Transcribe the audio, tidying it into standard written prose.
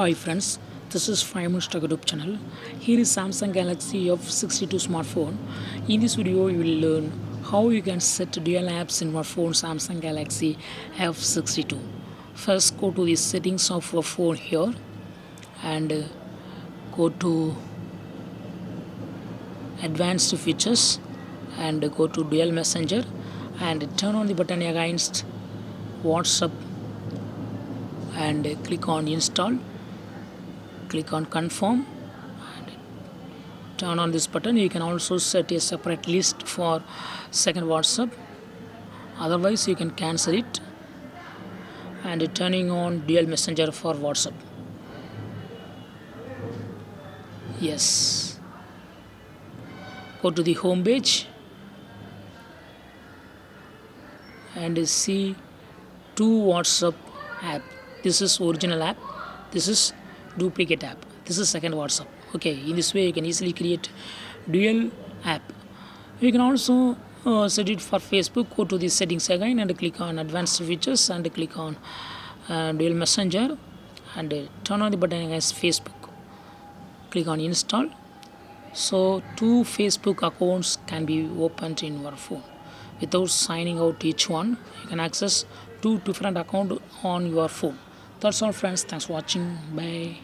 Hi friends, this is 5 Minutes Tech YouTube channel. Here is Samsung Galaxy F62 smartphone. In this video, you will learn how you can set dual apps in your phone Samsung Galaxy F62. First, go to the settings of your phone here and go to advanced features and go to dual messenger and turn on the button against WhatsApp and click on install. Click on confirm and turn on this button. You can also set a separate list for second WhatsApp, otherwise you can cancel it, and turning on dual messenger for WhatsApp. Yes, go to the home page and see two WhatsApp app. This is original app, this is duplicate app, this is second WhatsApp. Okay, in this way you can easily create dual app. You can also set it for Facebook. Go to the settings again and click on advanced features and click on dual messenger and turn on the button against Facebook. Click on install. So two Facebook accounts can be opened in your phone without signing out each one. You can access two different accounts on your phone. That's all friends, thanks for watching, bye.